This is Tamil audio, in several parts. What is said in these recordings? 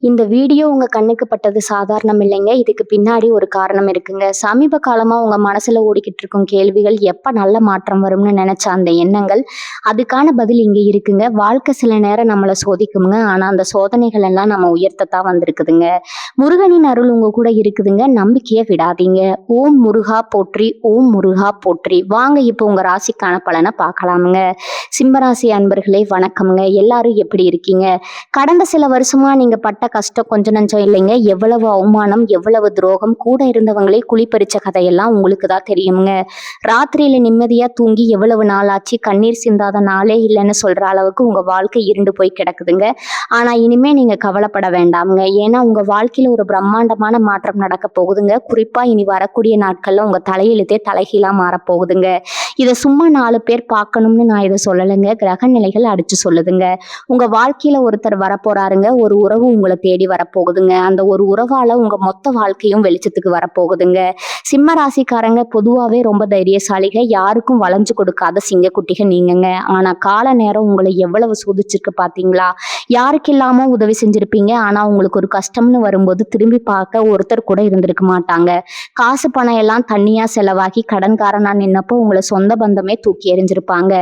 இந்த வீடியோ உங்க கண்ணுக்கு பட்டது சாதாரணம் இல்லைங்க. இதுக்கு பின்னாடி ஒரு காரணம் இருக்குங்க. சமீப காலமா உங்க மனசுல ஓடிக்கிட்டு இருக்கும் கேள்விகள், எப்ப நல்ல மாற்றம் வரும்னு நினைச்ச அந்த எண்ணங்கள், அதுக்கான பதில் இங்க இருக்குங்க. வாழ்க்கை சில நேரம் நம்மள சோதிக்குங்க. ஆனா அந்த சோதனைகள் எல்லாம் நம்ம உயர்த்தத்தான் வந்திருக்குதுங்க. முருகனின் அருள் உங்க கூட இருக்குதுங்க. நம்பிக்கையை விடாதீங்க. ஓம் முருகா போற்றி, ஓம் முருகா போற்றி. வாங்க இப்போ உங்க ராசிக்கான பலனை பார்க்கலாமுங்க. சிம்மராசி அன்பர்களே வணக்கம்ங்க. எல்லாரும் எப்படி இருக்கீங்க? கடந்த சில வருஷமா நீங்க பட்ட கஷ்டம் கொஞ்சம் நஞ்சம் இல்லைங்க. எவ்வளவு அவமானம், எவ்வளவு துரோகம், கூட இருந்தவங்களே குழிப்பறிச்ச கதையெல்லாம் உங்களுக்கு தான் தெரியுங்க. ராத்திரியில நிம்மதியா தூங்கி எவ்வளவு நாளாச்சு, கண்ணீர் சிந்தாத நாளே இல்லைன்னு சொல்ற அளவுக்கு உங்க வாழ்க்கை இருண்டு போய் கிடக்குதுங்க. ஆனா இனிமே நீங்க கவலைப்பட வேண்டாமுங்க. ஏன்னா உங்க வாழ்க்கையில ஒரு பிரம்மாண்டமான மாற்றம் நடக்க போகுதுங்க. குறிப்பா இனி வரக்கூடிய நாட்கள்ல உங்க தலையெழுத்தே தலைகீழா மாறப்போகுதுங்க. இதை சும்மா 4 பேர் பார்க்கணும்னு நான் இதை சொல்லலைங்க. கிரக நிலைகள் அடிச்சு சொல்லுதுங்க. உங்க வாழ்க்கையில ஒருத்தர் வரப்போறாருங்க. ஒரு உறவு உங்களை தேடி வரப்போகுதுங்க. அந்த ஒரு உறவால உங்க மொத்த வாழ்க்கையும் வெளிச்சத்துக்கு வரப்போகுதுங்க. சிம்ம ராசிக்காரங்க பொதுவாகவே ரொம்ப தைரியசாலிக. யாருக்கும் வளைஞ்சு கொடுக்காத சிங்கக்குட்டிக நீங்கங்க. ஆனா கால நேரம் உங்களை எவ்வளவு சோதிச்சிருக்கு பாத்தீங்களா? யாருக்கு இல்லாம உதவி செஞ்சிருப்பீங்க. ஆனா உங்களுக்கு ஒரு கஷ்டம்னு வரும்போது திரும்பி பார்க்க ஒருத்தர் கூட இருந்திருக்க மாட்டாங்க. காசு பணம் எல்லாம் தண்ணியா செலவாகி கடன்காரனா நின்னப்போ உங்களை சொந்த பந்தமே தூக்கி எறிஞ்சிருப்பாங்க.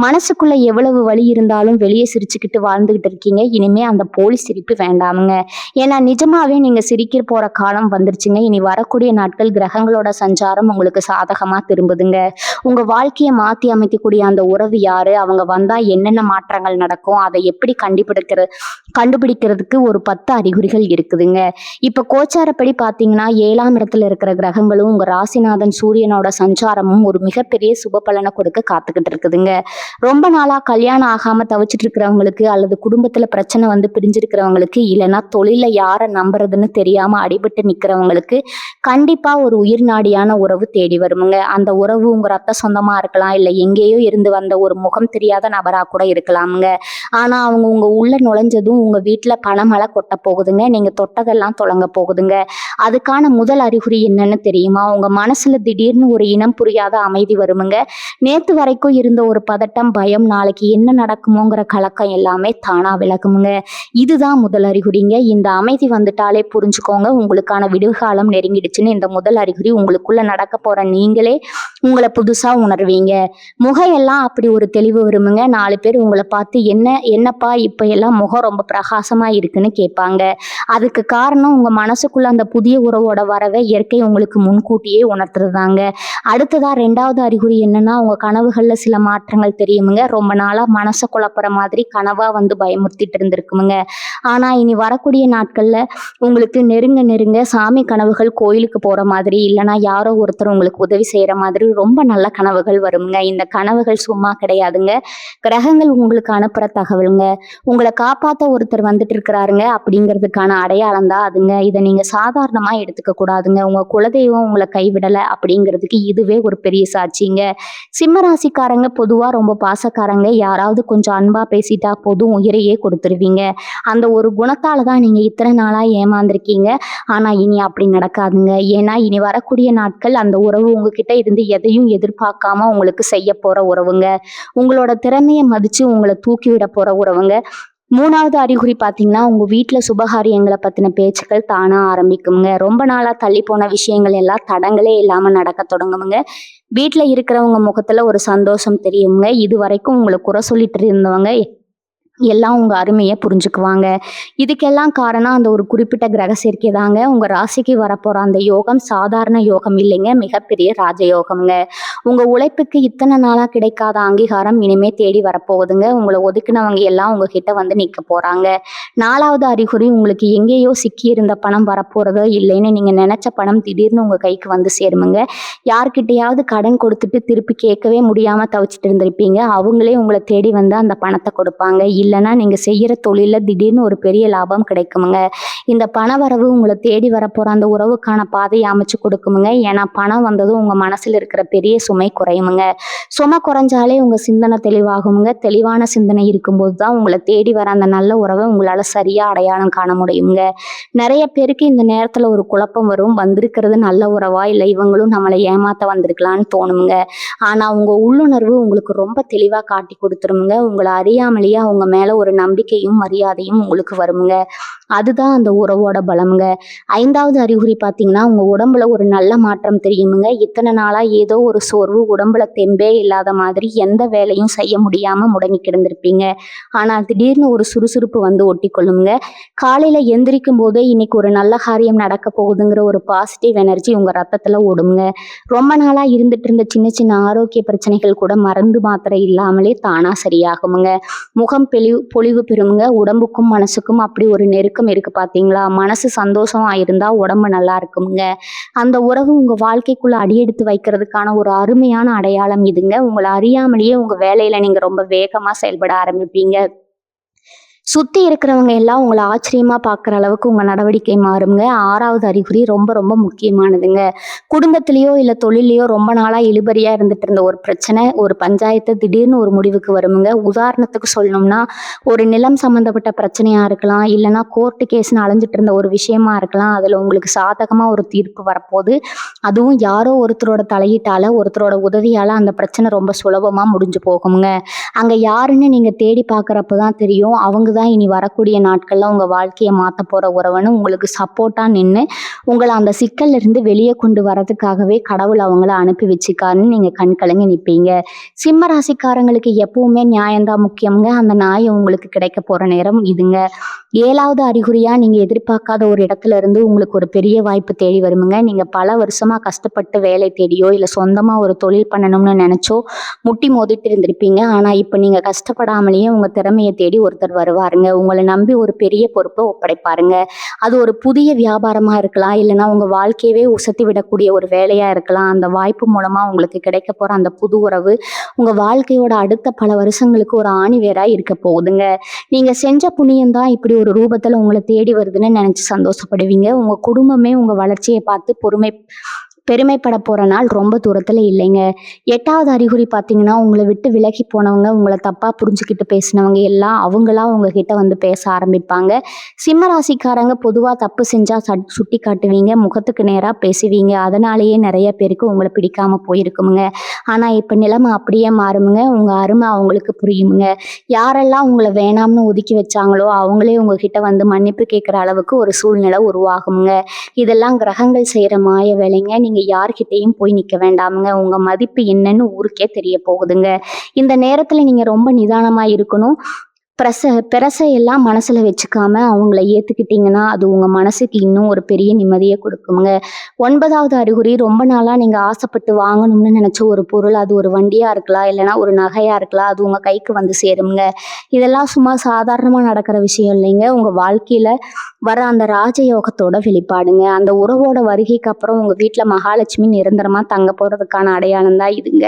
மனசுக்குள்ள எவ்வளவு வலி இருந்தாலும் வெளியே சிரிச்சுக்கிட்டு வாழ்ந்துகிட்டு இருக்கீங்க. இனிமே அந்த போலி சிரிப்பு வேண்டாமுங்க. ஏன்னா நிஜமாவே நீங்க சிரிக்க போற காலம் வந்துருச்சுங்க. இனி வரக்கூடிய நாட்கள் கிரகங்களோட சஞ்சாரம் உங்களுக்கு சாதகமா திரும்புதுங்க. உங்க வாழ்க்கையை மாத்தி அமைக்கக்கூடிய அந்த உறவு யாரு, அவங்க வந்தா என்னென்ன மாற்றங்கள் நடக்கும், அதை எப்படி கண்டுபிடிக்கிறதுக்கு ஒரு 10 அறிகுறிகள் இருக்குதுங்க. இப்ப கோச்சாரப்படி பாத்தீங்கன்னா 7ஆம் இடத்துல இருக்கிற கிரகங்களும் உங்க ராசிநாதன் சூரியனோட சஞ்சாரமும் ஒரு மிகப்பெரிய சுப பலனை கொடுக்க காத்துக்கிட்டு இருக்குதுங்க. ரொம்ப நாளா கல்யாணம் ஆகாம தவிச்சிட்டு இருக்கிறவங்களுக்கு, அல்லது குடும்பத்துல பிரச்சனை வந்து பிரிஞ்சிருக்கிறவங்களுக்கு, இல்லைன்னா தொழில யாரை நம்புறதுன்னு தெரியாம அடிபட்டு நிக்கிறவங்களுக்கு கண்டிப்பா ஒரு உயிர் நாடியான உறவு தேடி வருமுங்க. அந்த உறவு உங்க ரத்த சொந்தமா இருக்கலாம், இல்லை எங்கேயோ இருந்து வந்த ஒரு முகம் தெரியாத நபரா கூட இருக்கலாமுங்க. ஆனா அவங்க உங்க உள்ள நுழைஞ்சதும் உங்க வீட்டுல பணமழை கொட்ட போகுதுங்க. நீங்க தொட்டதெல்லாம் தொடங்க போகுதுங்க. அதுக்கான முதல் அறிகுறி என்னன்னு தெரியுமா? உங்க மனசுல திடீர்னு ஒரு இனம் புரியாத அமைதி வருமுங்க. நேத்து வரைக்கும் இருந்த ஒரு பதட்டம், பயம், நாளைக்கு என்ன நடக்குமோங்கிற கலக்கம் எல்லாமே தானா விலகுமுங்க. இதுதான் முதல் அறிகுறிங்க. இந்த அமைதி வந்துட்டாலே புரிஞ்சுக்கோங்க, உங்களுக்கான விடுகாலம் நெருங்கிடுச்சுன்னு. இந்த முதல் அறிகுறி உங்களுக்குள்ள நடக்க போற நீங்களே உங்களை புதுசா உணர்வீங்க. முகையெல்லாம் அப்படி ஒரு தெளிவு வருமுங்க. 4 பேர் உங்களை பார்த்து என்னப்பா இப்ப எல்லாம் முகம் ரொம்ப பிரகாசமா இருக்குன்னு கேட்பாங்க. அதுக்கு காரணம் உங்க மனசுக்குள்ள அந்த புதிய உறவோட வரவை இயற்கை உங்களுக்கு முன்கூட்டியே உணர்த்துறதாங்க. அடுத்ததா 2வது அறிகுறி என்னன்னா, உங்க கனவுகள்ல சில மாற்றங்கள் தெரியுமுங்க. ரொம்ப நாளா மனசை குழப்புற மாதிரி கனவா வந்து பயமுறுத்திட்டு இருந்திருக்குமுங்க. ஆனா இனி வரக்கூடிய நாட்கள்ல உங்களுக்கு நெருங்க சாமி கனவுகள், கோயிலுக்கு போற மாதிரி, இல்லைன்னா யாரோ ஒருத்தர் உங்களுக்கு உதவி செய்யற மாதிரி ரொம்ப நல்ல கனவுகள் வருங்க. இந்த கனவுகள் சும்மா கிடையாதுங்க. கிரகங்கள் உங்களுக்கு அனுப்புற தகவலுங்க. உங்களை காப்பாத்த ஒருத்தர் வந்துட்டு இருக்கிறாருங்க அப்படிங்கிறதுக்கான அடையாளம் தான் அதுங்க. இதை நீங்க சாதாரணமா எடுத்துக்க கூடாதுங்க. உங்க குலதெய்வம் உங்களை கைவிடலை அப்படிங்கிறதுக்கு இதுவே ஒரு பெரிய சாட்சிங்க. சிம்மராசிக்காரங்க பொதுவா ரொம்ப பாசக்காரங்க. யாராவது கொஞ்சம் அன்பா பேசிட்டா போதும் உயிரையே கொடுத்துருவீங்க. அந்த ஒரு குணத்தால தான் நீங்க இத்தனை நாளா ஏமாந்துருக்கீங்க. ஆனா இனி அப்படி நடக்காதுங்க. ஏன்னா இனி வரக்கூடிய நாட்கள் அந்த உறவு உங்ககிட்ட இருந்து எதையும் எதிர்பார்க்காம உங்களுக்கு செய்ய போற உறவுங்க. உங்களோட திறமையை மதிச்சு உங்களை தூக்கி விட போற உறவுங்க. 3வது அறிகுறி பார்த்தீங்கன்னா, உங்க வீட்டுல சுபகாரியங்களை பத்தின பேச்சுக்கள் தானா ஆரம்பிக்குங்க. ரொம்ப நாளா தள்ளி போன விஷயங்கள் எல்லாம் தடங்களே இல்லாம நடக்க தொடங்குமுங்க. வீட்டுல இருக்கிறவங்க முகத்துல ஒரு சந்தோஷம் தெரியுங்க. இது வரைக்கும் உங்களை குறை சொல்லிட்டு இருந்தவங்க எல்லாம் உங்க அருமையை புரிஞ்சுக்குவாங்க. இதுக்கெல்லாம் காரணம் அந்த ஒரு குறிப்பிட்ட கிரக சேர்க்கை தாங்க. உங்க ராசிக்கு வரப்போற அந்த யோகம் சாதாரண யோகம் இல்லைங்க, மிகப்பெரிய ராஜயோகம்ங்க. உங்க உழைப்புக்கு இத்தனை நாளா கிடைக்காத அங்கீகாரம் இனிமே தேடி வரப்போகுதுங்க. உங்களை ஒதுக்குனவங்க எல்லாம் உங்ககிட்ட வந்து நிற்க போறாங்க. 4வது அறிகுறி, உங்களுக்கு எங்கேயோ சிக்கி இருந்த பணம் வரப்போறதோ இல்லைன்னு நீங்க நினைச்ச பணம் திடீர்னு உங்க கைக்கு வந்து சேருமுங்க. யார்கிட்டையாவது கடன் கொடுத்துட்டு திருப்பி கேட்கவே முடியாம தவிச்சிட்டு இருந்திருப்பீங்க. அவங்களே உங்களை தேடி வந்து அந்த பணத்தை கொடுப்பாங்க. இல்லைன்னா நீங்க செய்யற தொழில திடீர்னு ஒரு பெரிய லாபம் கிடைக்குமுங்க. இந்த பண வரவு உங்களை தேடி வரப்போற அந்த உறவுக்கான பாதையை அமைச்சு கொடுக்குமுங்க. ஏன்னா பணம் வந்ததும் உங்க மனசுல இருக்கிற பெரிய சுமை குறையுமுங்க. சுமை குறைஞ்சாலே உங்க சிந்தனை தெளிவாகுமுங்க. தெளிவான சிந்தனை இருக்கும்போது தான் உங்களை தேடி வர அந்த நல்ல உறவை உங்களால சரியா அடையாளம் காண முடியுங்க. நிறைய பேருக்கு இந்த நேரத்துல ஒரு குழப்பம் வரும். வந்திருக்கிறது நல்ல உறவா, இல்லை இவங்களும் நம்மளை ஏமாத்த வந்திருக்கலான்னு தோணுமுங்க. ஆனா உங்க உள்ளுணர்வு உங்களுக்கு ரொம்ப தெளிவா காட்டி கொடுத்துருமுங்க. உங்களை அறியாமலேயே அவங்க மேல ஒரு நம்பிக்கையும் மரியாதையும் உங்களுக்கு வருமுங்க. அதுதான் அந்த உறவோட பலமுங்க. 5வது அறிகுறி பார்த்தீங்கன்னா, உங்க உடம்புல ஒரு நல்ல மாற்றம் தெரியுமுங்க. இத்தனை நாளா ஏதோ ஒரு சோர்வு, உடம்புல தெம்பே இல்லாத மாதிரி எந்த வேலையும் செய்ய முடியாம முடங்கி கிடந்திருப்பீங்க. ஆனா திடீர்னு ஒரு சுறுசுறுப்பு வந்து ஒட்டிக்கொள்ளுங்க. காலையில எந்திரிக்கும் போதே இன்னைக்கு ஒரு நல்ல காரியம் நடக்க போகுதுங்கிற ஒரு பாசிட்டிவ் எனர்ஜி உங்க ரத்தத்துல ஓடுங்க. ரொம்ப நாளா இருந்துட்டு இருந்த சின்ன சின்ன ஆரோக்கிய பிரச்சனைகள் கூட மருந்து மாத்திரை இல்லாமலே தானா சரியாகுமுங்க. முகம் பொலிவு பெறுமுங்க. உடம்புக்கும் மனசுக்கும் அப்படி ஒரு நெருக்கம் இருக்கு பாத்தீங்களா? மனசு சந்தோஷமா இருந்தா உடம்பு நல்லா இருக்குமுங்க. அந்த உறவு உங்க வாழ்க்கைக்குள்ள அடியெடுத்து வைக்கிறதுக்கான ஒரு அருமையான அடையாளம் இதுங்க. உங்களை அறியாமலேயே உங்க வேலையில நீங்க ரொம்ப வேகமா செயல்பட ஆரம்பிப்பீங்க. சுத்தி இருக்கிறவங்க எல்லாம் உங்கள ஆச்சரியமா பார்க்குற அளவுக்கு உங்க நடவடிக்கை மாறுங்க. 6வது அறிகுறி ரொம்ப ரொம்ப முக்கியமானதுங்க. குடும்பத்திலயோ இல்ல தொழில்லயோ ரொம்ப நாளா இழுபறியா இருந்துட்டு இருந்த ஒரு பிரச்சனை, ஒரு பஞ்சாயத்து திடீர்னு ஒரு முடிவுக்கு வருமுங்க. உதாரணத்துக்கு சொல்லணும்னா, ஒரு நிலம் சம்மந்தப்பட்ட பிரச்சனையா இருக்கலாம், இல்லைன்னா கோர்ட்டு கேஸ்ன்னு அலைஞ்சிட்டு இருந்த ஒரு விஷயமா இருக்கலாம். அதுல உங்களுக்கு சாதகமா ஒரு தீர்ப்பு வரப்போகுது. அதுவும் யாரோ ஒருத்தரோட தலையீட்டால, ஒருத்தரோட உதவியால அந்த பிரச்சனை ரொம்ப சுலபமா முடிஞ்சு போகுங்க. அங்க யாருன்னு நீங்க தேடி பார்க்குறப்ப தான் தெரியும். அவங்க தான் இனி வரக்கூடிய நாட்கள்ல உங்க வாழ்க்கைய மாத்தப் போற உறவுன்னு உங்களுக்கு சப்போர்ட்டா நின்னு, உங்கள அந்த சிக்கல்ல இருந்து வெளிய கொண்டு வரதுக்காகவே கடவுள் அவங்கள அனுப்பி வச்சுருக்காருன்னு நீங்க கண் கலங்கி நிப்பீங்க. சிம்ம ராசிக்காரங்களுக்கு எப்பவுமே நியாயம் தான் முக்கியம்ங்க. அந்த நியாயம் உங்களுக்கு கிடைக்க போற நேரம் இதுங்க. 7வது அறிகுறியா நீங்க எதிர்பார்க்காத ஒரு இடத்துல இருந்து உங்களுக்கு ஒரு பெரிய வாய்ப்பு தேடி வருமுங்க. நீங்க பல வருஷமா கஷ்டப்பட்டு வேலை தேடியோ, இல்ல சொந்தமா ஒரு தொழில் பண்ணணும்னு நினைச்சோ முட்டி மோதிட்டு இருந்திருப்பீங்க. ஆனா இப்ப நீங்க கஷ்டப்படாமலேயே உங்க திறமைய தேடி ஒருத்தர் வருவாருங்க. உங்கள நம்பி ஒரு பெரிய பொறுப்ப ஒப்படைப்பாருங்க. அது ஒரு புதிய வியாபாரமா இருக்கலாம், இல்லைன்னா உங்க வாழ்க்கையவே உசத்தி விடக்கூடிய ஒரு வேலையா இருக்கலாம். அந்த வாய்ப்பு மூலமா உங்களுக்கு கிடைக்க போற அந்த புது உறவு உங்க வாழ்க்கையோட அடுத்த பல வருஷங்களுக்கு ஒரு ஆணிவேரா இருக்க போகுதுங்க. நீங்க செஞ்ச புண்ணியம் தான் இப்படி ஒரு ரூபத்துல உங்களை தேடி வருதுன்னு நினைச்சு சந்தோஷப்படுவீங்க. உங்க குடும்பமே உங்க வளர்ச்சியை பார்த்து பெருமைப்பட போற நாள் ரொம்ப தூரத்துல இல்லைங்க. 8வது அறிகுறி பார்த்தீங்கன்னா, உங்களை விட்டு விலகி போனவங்க, உங்களை தப்பா புரிஞ்சுக்கிட்டு பேசினவங்க எல்லாம் அவங்களா உங்ககிட்ட வந்து பேச ஆரம்பிப்பாங்க. சிம்ம ராசிக்காரங்க பொதுவா தப்பு செஞ்சா சுட்டி காட்டுவீங்க, முகத்துக்கு நேரா பேசுவீங்க. அதனாலேயே நிறைய பேருக்கு உங்களை பிடிக்காம போயிருக்குமுங்க. ஆனா இப்ப நிலைமை அப்படியே மாறுமுங்க. உங்க அருமை அவங்களுக்கு புரியுமுங்க. யாரெல்லாம் உங்களை வேணாம்னு ஒதுக்கி வச்சாங்களோ அவங்களே உங்ககிட்ட வந்து மன்னிப்பு கேட்குற அளவுக்கு ஒரு சூழ்நிலை உருவாகுங்க. இதெல்லாம் கிரகங்கள் செய்யற மாய வேலைங்க. நீங்க யார்கிட்டயும் போய் நிக்க வேண்டாமுங்க. உங்க மதிப்பு என்னன்னு ஊருக்கே தெரிய போகுதுங்க. இந்த நேரத்துல நீங்க ரொம்ப நிதானமா இருக்கணும். பெரசையெல்லாம் மனசுல வச்சுக்காம அவங்கள ஏத்துக்கிட்டீங்கன்னா அது உங்க மனசுக்கு இன்னும் ஒரு பெரிய நிம்மதியை கொடுக்குங்க. 9வது அறிகுறி ரொம்ப நாளா நீங்க ஆசைப்பட்டு வாங்கணும்னு நினைச்ச ஒரு பொருள், அது ஒரு வண்டியா இருக்கலாம், இல்லைன்னா ஒரு நகையா இருக்கலாம், அது உங்க கைக்கு வந்து சேருங்க. இதெல்லாம் சும்மா சாதாரணமா நடக்கிற விஷயம் இல்லைங்க. உங்க வாழ்க்கையில வர அந்த ராஜயோகத்தோட வெளிப்பாடுங்க. அந்த உறவோட வருகைக்கு அப்புறம் உங்க வீட்டுல மகாலட்சுமி நிரந்தரமா தங்க போறதுக்கான அடையாளம் தான் இதுங்க.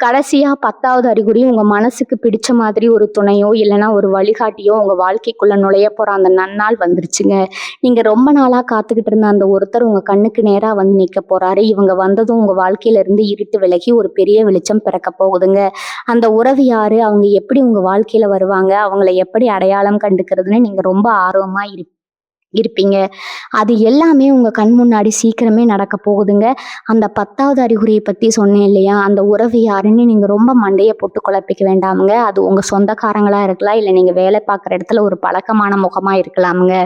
கடைசியா 10வது அறிகுறி உங்க மனசுக்கு பிடிச்ச மாதிரி ஒரு துணையோ, இல்லைன்னா ஒரு வழிகாட்டியோ உங்க வாழ்க்கைக்குள்ள நுழைய போற அந்த நன்னாள் வந்துருச்சுங்க. நீங்க ரொம்ப நாளா காத்துக்கிட்டு இருந்த அந்த ஒருத்தர் உங்க கண்ணுக்கு நேரா வந்து நிக்க போறாரு. இவங்க வந்ததும் உங்க வாழ்க்கையில இருந்து இருட்டு விலகி ஒரு பெரிய வெளிச்சம் பிறக்க போகுதுங்க. அந்த உறவு யாரு, அவங்க எப்படி உங்க வாழ்க்கையில வருவாங்க, அவங்கள எப்படி அடையாளம் கண்டுக்கிறதுன்னு நீங்க ரொம்ப ஆர்வமா இருப்பீங்க. அது எல்லாமே உங்க கண் முன்னாடி சீக்கிரமே நடக்க போகுதுங்க. அந்த 10வது அறிகுறியை பத்தி சொன்னேன் இல்லையா, அந்த உறவு யாருன்னு நீங்க ரொம்ப மண்டைய போட்டு குழப்பிக்க வேண்டாமுங்க. அது உங்க சொந்தக்காரங்களா இருக்கலாம், இல்லை நீங்க வேலை பார்க்குற இடத்துல ஒரு பழக்கமான முகமா இருக்கலாமுங்க.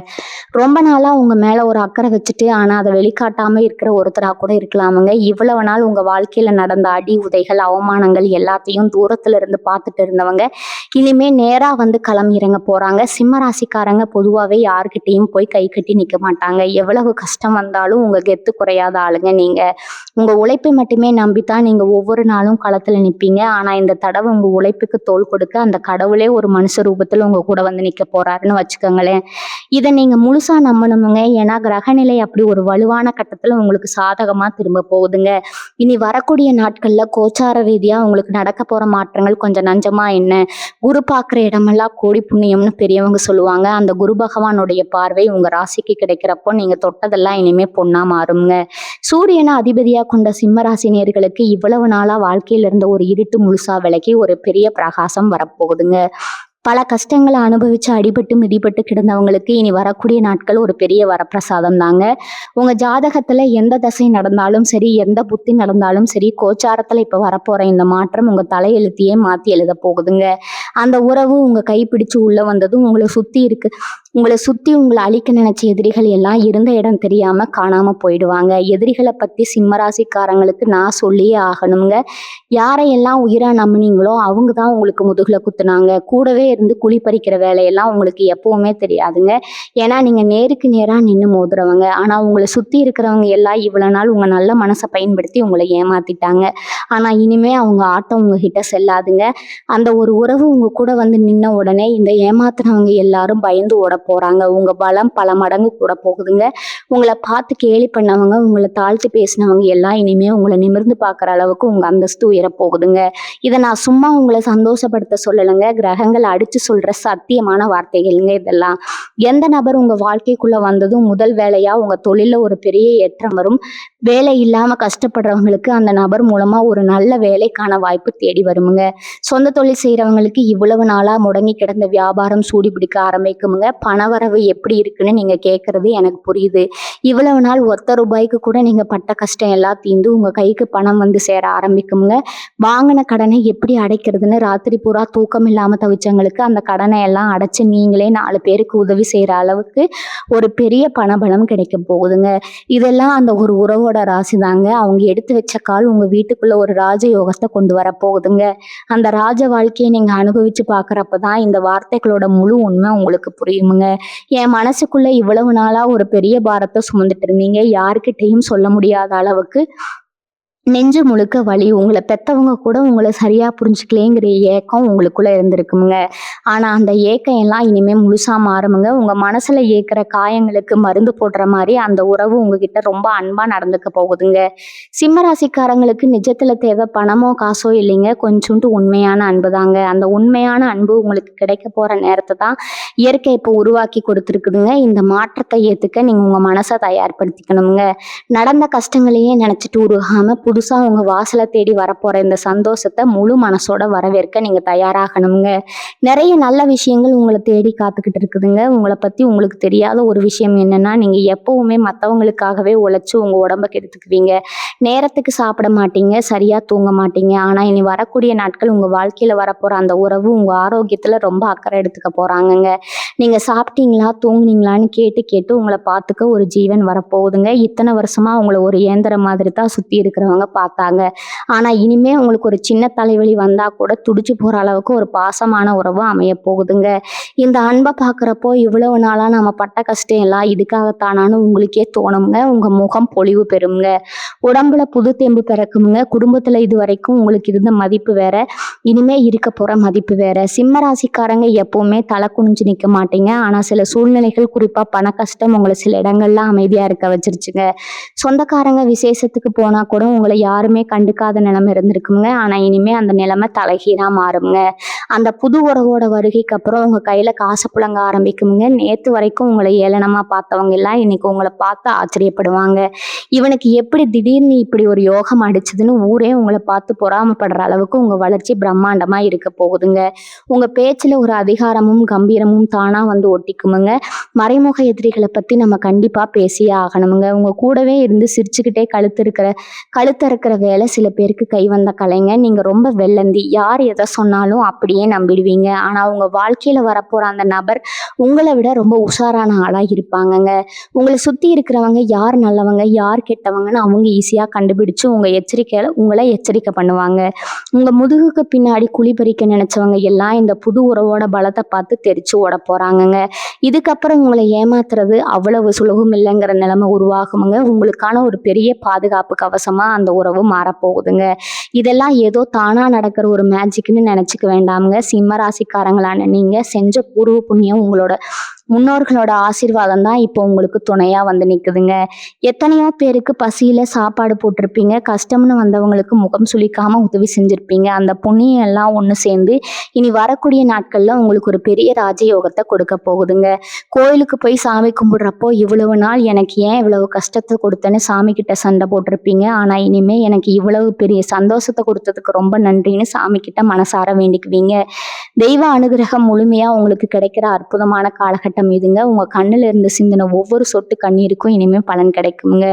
ரொம்ப நாளா உங்க மேல ஒரு அக்கறை வச்சுட்டு ஆனா அதை வெளிக்காட்டாம இருக்கிற ஒருத்தரா கூட இருக்கலாமுங்க. இவ்வளவு நாள் உங்க வாழ்க்கையில நடந்த அடி உதைகள் அவமானங்கள் எல்லாத்தையும் தூரத்துல இருந்து பார்த்துட்டு இருந்தவங்க இனிமே நேரா வந்து களம் இறங்க போறாங்க. சிம்ம ராசிக்காரங்க பொதுவாகவே யாருக்கிட்டையும் போய் கை கட்டி நிற்க மாட்டாங்க. எவ்வளவு கஷ்டம் வந்தாலும் உங்க கெத்து குறையாத ஆளுங்க நீங்க. உங்க உழைப்பை மட்டுமே நம்பித்தான் நீங்க ஒவ்வொரு நாளும் களத்துல நிற்பீங்க. ஆனா இந்த தடவை உங்க உழைப்புக்கு தோள் கொடுக்க அந்த கடவுளே ஒரு மனுஷ ரூபத்துல உங்க கூட வந்து நிற்க போறாருன்னு வச்சுக்கோங்களேன். இதை நீங்க முழுசா நம்பணுமுங்க. ஏன்னா கிரகநிலை அப்படி ஒரு வலுவான கட்டத்துல உங்களுக்கு சாதகமா திரும்ப போகுதுங்க. இனி வரக்கூடிய நாட்கள்ல கோச்சார ரீதியா உங்களுக்கு நடக்க போற மாற்றங்கள் கொஞ்சம் நஞ்சமா என்ன, குரு பார்க்குற இடமெல்லாம் கோடி புண்ணியம்னு பெரியவங்க சொல்லுவாங்க. அந்த குரு பகவானுடைய பார்வை உங்க ராசிக்கு கிடைக்கிறப்போ நீங்க தொட்டதெல்லாம் இனிமே பொண்ணா மாறுங்க. சூரியனை அதிபதியா கொண்ட சிம்ம ராசினியர்களுக்கு இவ்வளவு நாளா வாழ்க்கையில இருந்த ஒரு இருட்டு முழுசா விலகி ஒரு பெரிய பிரகாசம் வரப்போகுதுங்க. பல கஷ்டங்களை அனுபவிச்சு அடிபட்டு மிதிபட்டு கிடந்தவங்களுக்கு இனி வரக்கூடிய நாட்கள் ஒரு பெரிய வரப்பிரசாதம் தாங்க. உங்க ஜாதகத்துல எந்த தசை நடந்தாலும் சரி, எந்த புத்தி நடந்தாலும் சரி, கோச்சாரத்துல இப்ப வரப்போற இந்த மாற்றம் உங்க தலையெழுத்தையே மாத்தி எழுத போகுதுங்க. அந்த உறவு உங்க கைப்பிடிச்சு உள்ள வந்ததும் உங்களை சுத்தி உங்களை அழிக்க நினைச்ச எதிரிகள் எல்லாம் இருந்த இடம் தெரியாம காணாம போயிடுவாங்க. எதிரிகளை பத்தி சிம்மராசிக்காரங்களுக்கு நான் சொல்லியே ஆகணுங்க. யாரையெல்லாம் உயிரா நம்புனீங்களோ அவங்க தான் உங்களுக்கு முதுகுல குத்துனாங்க. கூடவே இருந்து குழி பறிக்கிற வேலையெல்லாம் உங்களுக்கு எப்பவுமே தெரியாதுங்க. ஏன்னா நீங்க நேருக்கு நேரா நின்று மோதுறவங்க. ஆனா உங்களை சுத்தி இருக்கிறவங்க எல்லாம் இவ்வளவு நாள் உங்க நல்ல மனசை பயன்படுத்தி உங்களை ஏமாத்திட்டாங்க. ஆனா இனிமே அவங்க ஆட்டம் உங்ககிட்ட செல்லாதுங்க. அந்த ஒரு உறவு உங்க கூட வந்து நின்ன உடனே இந்த ஏமாத்துறவங்க எல்லாரும் பயந்து ஓட போறாங்க. உங்க பலம் பல மடங்கு கூட போகுதுங்க. உங்களை பார்த்து கேலி பண்ணவங்க, உங்களை தாழ்த்தி பேசினவங்க எல்லாம் இனிமே உங்களை நிமிர்ந்து பார்க்குற அளவுக்கு உங்க அந்தஸ்து உயர போகுதுங்க. இதை நான் சும்மா உங்களை சந்தோஷப்படுத்த சொல்லலைங்க. கிரகங்கள் அடிச்சு சொல்ற சத்தியமான வார்த்தைகள்ங்க இதெல்லாம். எந்த நபர் உங்க வாழ்க்கைக்குள்ள வந்ததும் முதல் வேலையா உங்க தொழில ஒரு பெரிய ஏற்றம் வரும். வேலை இல்லாம கஷ்டப்படுறவங்களுக்கு அந்த நபர் மூலமா ஒரு நல்ல வேலைக்கான வாய்ப்பு தேடி வருமுங்க. சொந்த தொழில் செய்யறவங்களுக்கு இவ்வளவு நாளா முடங்கி கிடந்த வியாபாரம் சூடி பிடிக்க ஆரம்பிக்குமுங்க. பணவரவு எப்படி இருக்குன்னு நீங்க கேட்கறது எனக்கு புரியுது. இவ்வளவு நாள் ஒத்த ரூபாய்க்கு கூட நீங்க பட்ட கஷ்டம் எல்லாம் தீர்ந்து உங்க கைக்கு பணம் வந்து சேர ஆரம்பிக்குமுங்க. வாங்கின கடனை எப்படி அடைக்கிறதுன்னு ராத்திரி பூரா தூக்கம் இல்லாம தவிச்சவங்களுக்கு அந்த கடனை எல்லாம் அடைச்சு நீங்களே 4 பேருக்கு உதவி செய்யற அளவுக்கு ஒரு பெரிய பணபலம் கிடைக்க போகுதுங்க. இதெல்லாம் அந்த ஒரு உறவோட ராசி தாங்க. அவங்க எடுத்து வச்ச கால் உங்க வீட்டுக்குள்ள ஒரு ராஜ யோகத்தை கொண்டு வர போகுதுங்க. அந்த ராஜ வாழ்க்கையை நீங்க அனுபவிச்சு பாக்குறப்பதான் இந்த வார்த்தைகளோட முழு உண்மை உங்களுக்கு புரியுமுங்க. என் மனசுக்குள்ள இவ்வளவு நாளா ஒரு பெரிய பாரத்தை சுமந்துட்டு இருந்தீங்க. யாருக்கிட்டையும் சொல்ல முடியாத அளவுக்கு நெஞ்சு முழுக்க வலி. உங்களை பெத்தவங்க கூட உங்களை சரியா புரிஞ்சுக்கலேங்கிற ஏக்கம் உங்களுக்குள்ள இருந்திருக்குமுங்க. ஆனா அந்த ஏக்கம் எல்லாம் இனிமே முழுசா மாறுமுங்க. உங்க மனசுல ஏற்கிற காயங்களுக்கு மருந்து போடுற மாதிரி அந்த உறவு உங்ககிட்ட ரொம்ப அன்பா நடந்துக்க போகுதுங்க. சிம்ம ராசிக்காரங்களுக்கு நிஜத்துல தேவை பணமோ காசோ இல்லைங்க, கொஞ்சோண்டு உண்மையான அன்பு தாங்க. அந்த உண்மையான அன்பு உங்களுக்கு கிடைக்க போற நேரத்தை தான் இயற்கை இப்போ உருவாக்கி கொடுத்துருக்குதுங்க. இந்த மாற்றத்தை ஏத்துக்க நீங்க உங்க மனசை தயார்படுத்திக்கணுங்க. நடந்த கஷ்டங்களையே நினைச்சிட்டு உருகாம புதுசா உங்க வாசலை தேடி வரப்போற இந்த சந்தோஷத்தை முழு மனசோட வரவேற்க நீங்க தயாராகணுங்க. நிறைய நல்ல விஷயங்கள் உங்களை தேடி காத்துக்கிட்டு இருக்குதுங்க. உங்களை பத்தி உங்களுக்கு தெரியாத ஒரு விஷயம் என்னன்னா, நீங்க எப்பவுமே மற்றவங்களுக்காகவே உழைச்சு உங்க உடம்ப கெடுத்துக்குவீங்க. நேரத்துக்கு சாப்பிட மாட்டீங்க, சரியா தூங்க மாட்டீங்க. ஆனா இனி வரக்கூடிய நாட்கள் உங்க வாழ்க்கையில வரப்போற அந்த உறவு உங்க ஆரோக்கியத்துல ரொம்ப அக்கறை எடுத்துக்க போறாங்கங்க. நீங்க சாப்பிட்டீங்களா தூங்குனீங்களான்னு கேட்டு கேட்டு உங்களை பார்த்துக்க ஒரு ஜீவன் வரப்போகுதுங்க. இத்தனை வருஷமா உங்களை ஒரு இயந்திரம் மாதிரி தான் சுத்தி இருக்கிறவங்க பார்த்தாங்க. ஆனா இனிமே உங்களுக்கு ஒரு சின்ன தலைவலி வந்தா கூட துடிச்சு போற அளவுக்கு ஒரு பாசமான உறவு அமைய போகுதுங்க. இந்த அன்பை பார்க்குறப்போ இவ்வளவு நாளா நம்ம பட்ட கஷ்டம் எல்லாம் இதுக்காகத்தானான்னு உங்களுக்கே தோணுங்க. உங்க முகம் பொலிவு பெறுங்க. உடம்புல புது தெம்பு பிறக்குமுங்க. குடும்பத்துல இது வரைக்கும் உங்களுக்கு இருந்த மதிப்பு வேற, இனிமே இருக்க போற மதிப்பு வேற. சிம்ம ராசிக்காரங்க எப்பவுமே தலை குனிஞ்சு நிக்க மாட்டீங்க. ஆனா சில சூழ்நிலைகள், குறிப்பா பண கஷ்டம் உங்களை சில இடங்கள்ல அமைதியா இருக்க வச்சிருச்சுங்க. சொந்தக்காரங்க விசேஷத்துக்கு போனா கூட உங்களை யாருமே கண்டுக்காத நிலைமை இருந்திருக்குங்க. ஆனா இனிமே அந்த நிலைமை தலைகீழா மாறுங்க. அந்த புது உறவோட வருகைக்கு அப்புறம் உங்க கையில காசு புழங்க ஆரம்பிக்குங்க. நேத்து வரைக்கும் உங்களை ஏளனமா பார்த்தவங்க எல்லாம் இன்னைக்கு உங்களை பார்த்து ஆச்சரியப்படுவாங்க. இவனுக்கு எப்படி திடீர்னு இப்படி ஒரு யோகம் அடிச்சதுன்னு ஊரே உங்களை பார்த்து பொறாமப்படுற அளவுக்கு உங்க வளர்ச்சி பிரம்மாண்டமா இருக்க போகுதுங்க. உங்க பேச்சுல ஒரு அதிகாரமும் கம்பீரமும் தானா வந்து ஒட்டிக்குமுங்க. மறைமுக எதிரிகளை பத்தி நம்ம கண்டிப்பா பேசியே ஆகணுமுங்க. உங்க கூடவே இருந்து சிரிச்சுக்கிட்டே கழுத்தறுக்கிற வேலை சில பேருக்கு கை வந்த கலைங்க. நீங்க ரொம்ப வெள்ளந்தி. யார் எதை சொன்னாலும் அப்படியே நம்பிடுவீங்க. ஆனா உங்க வாழ்க்கையில வரப்போற அந்த நபர் உங்களை விட ரொம்ப உஷாரான ஆளா இருப்பாங்கங்க. உங்களை சுத்தி இருக்கிறவங்க யார் நல்லவங்க யார் கெட்டவங்கன்னு அவங்க ஈஸியா கண்டுபிடிச்சு உங்களை எச்சரிக்கை பண்ணுவாங்க. உங்க முதுகுக்கு பின்னாடி குழி பறிக்க நினைச்சவங்க எல்லாம் இந்த புது உறவோட பலத்தை பார்த்து தெரிச்சு ஓட போறாங்கங்க. இதுக்கப்புறம் உங்களை ஏமாத்துறது அவ்வளவு சுலபம் இல்லைங்கிற நிலைமை உருவாகுமுங்க. உங்களுக்கான ஒரு பெரிய பாதுகாப்பு கவசமா அந்த உறவு மாறப்போகுதுங்க. இதெல்லாம் ஏதோ தானா நடக்கிற ஒரு மேஜிக்னு நினைச்சுக்க வேண்டாமுங்க. சிம்ம ராசிக்காரங்களான நீங்க செஞ்ச பூர்வ புண்ணியம் உங்களோட முன்னோர்களோட ஆசீர்வாதம் தான் இப்போ உங்களுக்கு துணையா வந்து நிக்குதுங்க. எத்தனையோ பேருக்கு பசியில சாப்பாடு போட்டிருப்பீங்க. கஷ்டம்னு வந்தவங்களுக்கு முகம் சுளிக்காம உதவி செஞ்சிருப்பீங்க. அந்த புண்ணியம் எல்லாம் ஒண்ணு சேர்ந்து இனி வரக்கூடிய நாட்கள்ல உங்களுக்கு ஒரு பெரிய ராஜயோகத்தை கொடுக்க போகுதுங்க. கோயிலுக்கு போய் சாமி கும்பிடுறப்போ இவ்வளவு நாள் எனக்கு ஏன் இவ்வளவு கஷ்டத்தை கொடுத்தேன்னு சாமி கிட்ட சண்டை போட்டிருப்பீங்க. ஆனா இனிமே எனக்கு இவ்வளவு பெரிய சந்தோஷத்தை கொடுத்ததுக்கு ரொம்ப நன்றின்னு சாமி கிட்ட மனசார வேண்டிக்குவீங்க. தெய்வ அனுகிரகம் முழுமையா உங்களுக்கு கிடைக்கிற அற்புதமான காலகட்டம் இதுங்க. உங்க கண்ணுல இருந்து சிந்தின ஒவ்வொரு சொட்டு கண்ணீருக்கும் இனிமே பலன் கிடைக்குங்க.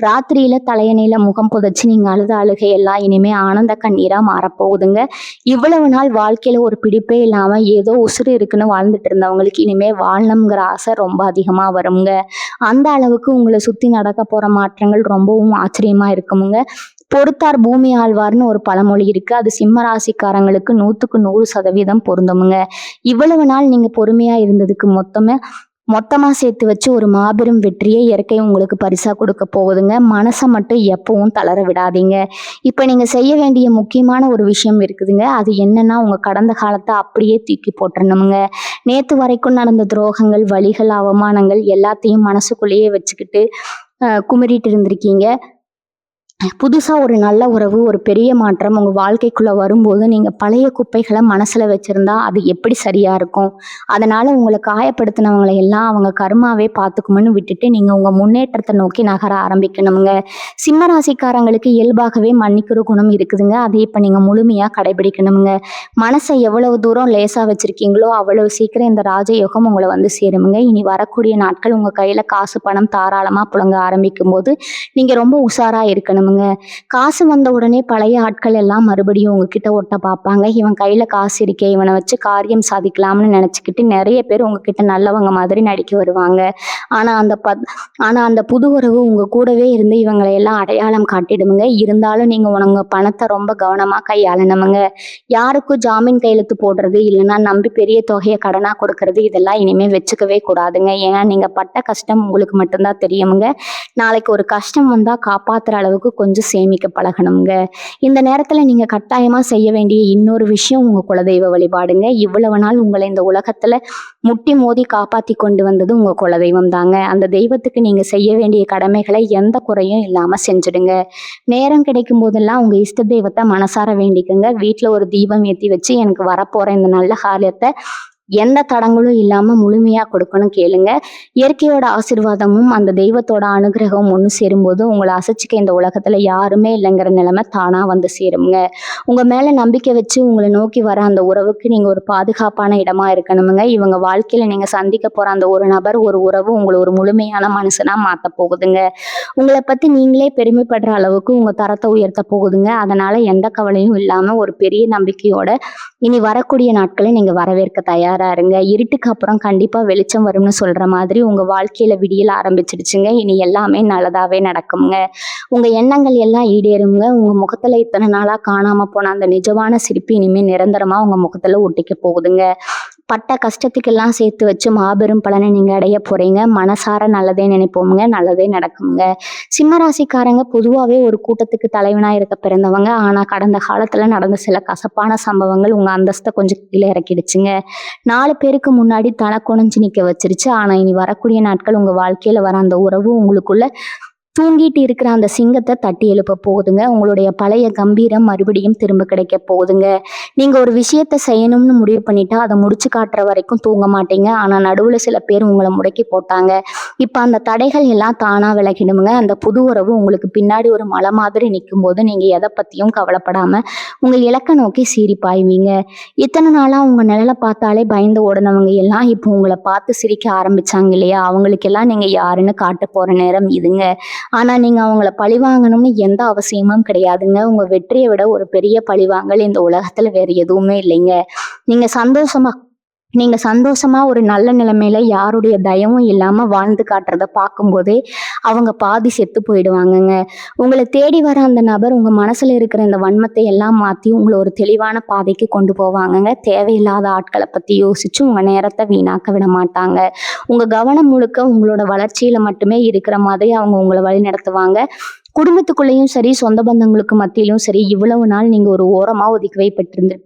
ராத்திரியில தலையணையில முகம் புதைச்சு நீங்க அழுத அழுகை எல்லாம் இனிமே ஆனந்த கண்ணீரா மாறப்போகுதுங்க. இவ்வளவு நாள் வாழ்க்கையில ஒரு பிடிப்பே இல்லாம ஏதோ உசுறு இருக்குன்னு வாழ்ந்துட்டு இருந்தவங்களுக்கு இனிமே வாழணுங்கிற ஆசை ரொம்ப அதிகமா வருங்க. அந்த அளவுக்கு உங்களை சுத்தி நடக்க போற மாற்றங்கள் ரொம்பவும் ஆச்சரியமா இருக்குமுங்க. பொறுத்தார் பூமி ஆழ்வார்னு ஒரு பழமொழி இருக்கு. அது சிம்ம ராசிக்காரங்களுக்கு 100% பொருந்துமுங்க. இவ்வளவு நாள் நீங்க பொறுமையா இருந்ததுக்கு மொத்தமா சேர்த்து வச்சு ஒரு மாபெரும் வெற்றியை இயற்கை உங்களுக்கு பரிசா கொடுக்க போகுதுங்க. மனசை மட்டும் எப்பவும் தளர விடாதீங்க. இப்ப நீங்க செய்ய வேண்டிய முக்கியமான ஒரு விஷயம் இருக்குதுங்க. அது என்னன்னா, உங்க கடந்த காலத்தை அப்படியே தூக்கி போட்டுறணுமுங்க. நேத்து வரைக்கும் நடந்த துரோகங்கள், வலிகள், அவமானங்கள் எல்லாத்தையும் மனசுக்குள்ளேயே வச்சுக்கிட்டு குமரிட்டு இருந்திருக்கீங்க. புதுசா ஒரு நல்ல உறவு, ஒரு பெரிய மாற்றம் உங்க வாழ்க்கைக்குள்ள வரும்போது நீங்க பழைய குப்பைகளை மனசுல வச்சிருந்தா அது எப்படி சரியா இருக்கும்? அதனால உங்களை காயப்படுத்தினவங்களை எல்லாம் அவங்க கர்மாவே பார்த்துக்கும்னு விட்டுட்டு நீங்க உங்க முன்னேற்றத்தை நோக்கி நகர ஆரம்பிக்கணுங்க. சிம்ம ராசிக்காரங்களுக்கு இயல்பாகவே மன்னிக்கிற குணம் இருக்குதுங்க. அதை இப்ப நீங்க முழுமையா கடைபிடிக்கணுங்க. மனசை எவ்வளவு தூரம் லேசா வச்சிருக்கீங்களோ அவ்வளவு சீக்கிரம் இந்த ராஜயோகம் உங்களை வந்து சேருமுங்க. இனி வரக்கூடிய நாட்கள் உங்க கையில காசு பணம் தாராளமா புழங்க ஆரம்பிக்கும் போது நீங்க ரொம்ப உஷாரா இருக்கணுங்க. காசு வந்த உடனே பழைய ஆட்கள் எல்லாம் மறுபடியும் உங்ககிட்ட ஒட்ட பார்ப்பாங்க. இவன் கையில காசு இருக்கே, இவனை வச்சு காரியம் சாதிக்கலாம்னு நினைச்சுக்கிட்டு நிறைய பேர் உங்ககிட்ட நல்லவங்க மாதிரி நடிக்க வருவாங்க. ஆனா அந்த புது உறவு உங்க கூடவே இருந்து இவங்களை எல்லாம் அடையாளம் காட்டிடுமுங்க. இருந்தாலும் நீங்க உங்க பணத்தை ரொம்ப கவனமா கையாளணுமுங்க. யாருக்கும் ஜாமீன் கையெழுத்து போடுறது இல்லைன்னா நம்பி பெரிய தொகையை கடனா கொடுக்கறது இதெல்லாம் இனிமே வச்சுக்கவே கூடாதுங்க. ஏன்னா நீங்க பட்ட கஷ்டம் உங்களுக்கு மட்டும்தான் தெரியுமுங்க. நாளைக்கு ஒரு கஷ்டம் வந்தா காப்பாத்துற அளவுக்கு கொஞ்சம் சேமிக்க பழகணுங்க. இந்த நேரத்துல நீங்க கட்டாயமா செய்ய வேண்டிய இன்னொரு விஷயம் உங்க குலதெய்வ வழிபாடுங்க. இவ்வளவு நாள் உங்களை இந்த உலகத்துல முட்டி மோதி காப்பாத்தி கொண்டு வந்தது உங்க குலதெய்வம் தாங்க. அந்த தெய்வத்துக்கு நீங்க செய்ய வேண்டிய கடமைகளை எந்த குறையும் இல்லாம செஞ்சுடுங்க. நேரம் கிடைக்கும் போதெல்லாம் உங்க இஷ்ட தெய்வத்தை மனசார வேண்டிக்குங்க. வீட்டுல ஒரு தீபம் ஏத்தி வச்சு எனக்கு வரப்போற இந்த நல்ல காரியத்தை எந்த தடங்களும் இல்லாம முழுமையா கொடுக்கணும் கேளுங்க. இயற்கையோட ஆசீர்வாதமும் அந்த தெய்வத்தோட அனுகிரகமும் ஒன்று சேரும்போது உங்களை அசைச்சிக்க இந்த உலகத்துல யாருமே இல்லைங்கிற நிலைமை தானா வந்து சேருங்க. உங்க மேல நம்பிக்கை வச்சு உங்களை நோக்கி வர அந்த உறவுக்கு நீங்க ஒரு பாதுகாப்பான இடமா இருக்கணுமுங்க. இவங்க வாழ்க்கையில நீங்க சந்திக்க போற அந்த ஒரு நபர், ஒரு உறவு உங்களை ஒரு முழுமையான மனுஷனா மாத்த போகுதுங்க. உங்களை பத்தி நீங்களே பெருமைப்படுற அளவுக்கு உங்க தரத்தை உயர்த்த போகுதுங்க. அதனால எந்த கவலையும் இல்லாம ஒரு பெரிய நம்பிக்கையோட இனி வரக்கூடிய நாட்களை நீங்க வரவேற்க தயாரா இருங்க. இருட்டுக்கு அப்புறம் கண்டிப்பா வெளிச்சம் வரும்னு சொல்ற மாதிரி உங்க வாழ்க்கையில விடியல் ஆரம்பிச்சிடுச்சுங்க. இனி எல்லாமே நல்லதாவே நடக்குங்க. உங்க எண்ணங்கள் எல்லாம் ஈடேறுங்க. உங்க முகத்துல இத்தனை நாளா காணாம போன அந்த நிஜமான சிரிப்பு இனிமே நிரந்தரமா உங்க முகத்துல ஒட்டிக்க போகுதுங்க. பட்ட கஷ்டத்துக்கெல்லாம் சேர்த்து வச்சு மாபெரும் பலனை நீங்க அடைய போறீங்க. மனசார நல்லதே நினைப்போமுங்க, நல்லதே நடக்குங்க. சிம்மராசிக்காரங்க பொதுவாகவே ஒரு கூட்டத்துக்கு தலைவனா இருக்க பிறந்தவங்க. ஆனா கடந்த காலத்துல நடந்த சில கசப்பான சம்பவங்கள் உங்க அந்தஸ்தை கொஞ்சம் கீழே இறக்கிடுச்சுங்க. 4 பேருக்கு முன்னாடி தலை குனிஞ்சு நிக்க வச்சிருச்சு. ஆனா இனி வரக்கூடிய நாட்கள் உங்க வாழ்க்கையில வர அந்த உறவு உங்களுக்குள்ள தூங்கிட்டு இருக்கிற அந்த சிங்கத்தை தட்டி எழுப்ப போகுதுங்க. உங்களுடைய பழைய கம்பீரம் மறுபடியும் திரும்ப கிடைக்க போகுதுங்க. நீங்க ஒரு விஷயத்த செய்யணும்னு முடிவு பண்ணிட்டா அதை முடிச்சு காட்டுற வரைக்கும் தூங்க மாட்டீங்க. ஆனா நடுவுல சில பேர் உங்களை முடக்கி போட்டாங்க. இப்ப அந்த தடைகள் எல்லாம் தானா விலகிடுமுங்க. அந்த புது உறவு உங்களுக்கு பின்னாடி ஒரு மலை மாதிரி நிற்கும் போது நீங்க எதை பத்தியும் கவலைப்படாம உங்க இலக்கை நோக்கி சீறி பாய்வீங்க. இத்தனை நாளா உங்க நிழலை பார்த்தாலே பயந்து ஓடுனவங்க எல்லாம் இப்போ உங்களை பார்த்து சிரிக்க ஆரம்பிச்சாங்க இல்லையா? அவங்களுக்கெல்லாம் நீங்க யாருன்னு காட்ட போற நேரம் இதுங்க. ஆனா நீங்க அவங்கள பழிவாங்கணும்னு எந்த அவசியமும் கிடையாதுங்க. உங்க வெற்றியை விட ஒரு பெரிய பழிவாங்கல் இந்த உலகத்துல வேற எதுவுமே இல்லைங்க. நீங்க சந்தோஷமா ஒரு நல்ல நிலைமையில யாருடைய தயவும் இல்லாம வாழ்ந்து காட்டுறத பார்க்கும்போதே அவங்க பாதி செத்து போயிடுவாங்கங்க. உங்களை தேடி வர அந்த நபர் உங்க மனசுல இருக்கிற இந்த வன்மத்தை எல்லாம் மாத்தி உங்களை ஒரு தெளிவான பாதைக்கு கொண்டு போவாங்கங்க. தேவையில்லாத ஆட்களை பத்தி யோசிச்சு உங்க நேரத்தை வீணாக்க விட மாட்டாங்க. உங்க கவனம் முழுக்க உங்களோட வளர்ச்சியில மட்டுமே இருக்கிற மாதிரி அவங்க உங்களை வழி நடத்துவாங்க. குடும்பத்துக்குள்ளேயும் சரி, சொந்த பந்தங்களுக்கு மத்தியிலும் சரி, இவ்வளவு நாள் நீங்க ஒரு ஓரமா ஒதுக்கி வைப்பட்டிருந்து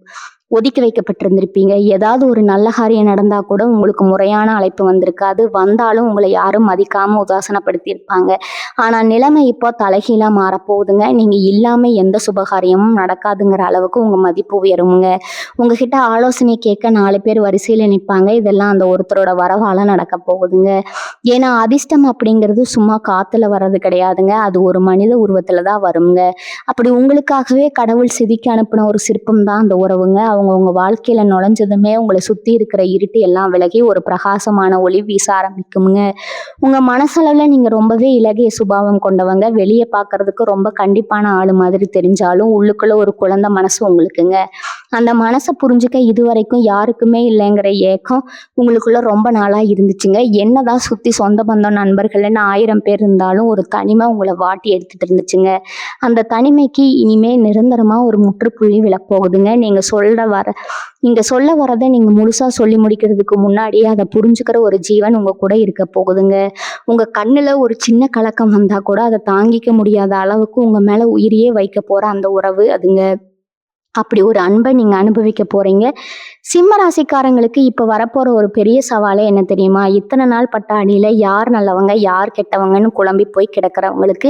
ஒதுக்கி வைக்கப்பட்டிருந்திருப்பீங்க. ஏதாவது ஒரு நல்ல காரியம் நடந்தா கூட உங்களுக்கு முறையான அழைப்பு வந்திருக்காது. வந்தாலும் உங்களை யாரும் மதிக்காம உதாசனப்படுத்தியிருப்பாங்க. ஆனா நிலைமை இப்போ தலைகீழா மாறப்போகுதுங்க. நீங்க இல்லாம எந்த சுபகாரியமும் நடக்காதுங்கிற அளவுக்கு உங்க மதிப்பு உயருங்க. உங்ககிட்ட ஆலோசனை கேட்க 4 பேர் வரிசையில நிப்பாங்க. இதெல்லாம் அந்த ஒருத்தரோட வரவால நடக்க போகுதுங்க. ஏன்னா அதிர்ஷ்டம் அப்படிங்கிறது சும்மா காத்துல வர்றது கிடையாதுங்க. அது ஒரு மனித உருவத்துல தான் வருங்க. அப்படி உங்களுக்காகவே கடவுள் செதுக்கி அனுப்பின ஒரு சிற்பம் தான் அந்த உறவுங்க. அவங்க உங்க வாழ்க்கையில நுழைஞ்சதுமே உங்களை சுத்தி இருக்கிற இருட்டு எல்லாம் விலகி ஒரு பிரகாசமான ஒளி வீச ஆரம்பிக்குங்க. உங்க மனசளவுல நீங்க ரொம்பவே இலகிய சுபாவம் கொண்டவங்க. வெளியே பார்க்கறதுக்கு ரொம்ப கண்டிப்பான ஆளு மாதிரி தெரிஞ்சாலும் உள்ளுக்குள்ள ஒரு குழந்தை மனசு உங்களுக்குங்க. அந்த மனசை புரிஞ்சுக்க இதுவரைக்கும் யாருக்குமே இல்லைங்கிற ஏக்கம் உங்களுக்குள்ள ரொம்ப நாளா இருந்துச்சுங்க. என்னதான் சுத்தி சொந்த பந்தம் நண்பர்கள்னு 1000 பேர் இருந்தாலும் ஒரு தனிமை உங்களை வாட்டி எடுத்துட்டு இருந்துச்சுங்க. அந்த தனிமைக்கு இனிமே நிரந்தரமா ஒரு முற்றுப்புள்ளி விழப்போகுதுங்க. நீங்க சொல்ல வரதை நீங்க முழுசா சொல்லி முடிக்கிறதுக்கு முன்னாடியே அதை புரிஞ்சுக்கிற ஒரு ஜீவன் உங்க கூட இருக்க போகுதுங்க. உங்க கண்ணுல ஒரு சின்ன கலக்கம் வந்தா கூட அதை தாங்கிக்க முடியாத அளவுக்கு உங்க மேல உயிரையே வைக்க போற அந்த உறவு அதுங்க. அப்படி ஒரு அன்பை நீங்க அனுபவிக்க போறீங்க. சிம்ம ராசிக்காரங்களுக்கு இப்ப வரப்போற ஒரு பெரிய சவாலே என்ன தெரியுமா? இத்தனை நாள் பட்ட அடியில யார் நல்லவங்க யார் கெட்டவங்கன்னு குழம்பி போய் கிடக்கிறவங்களுக்கு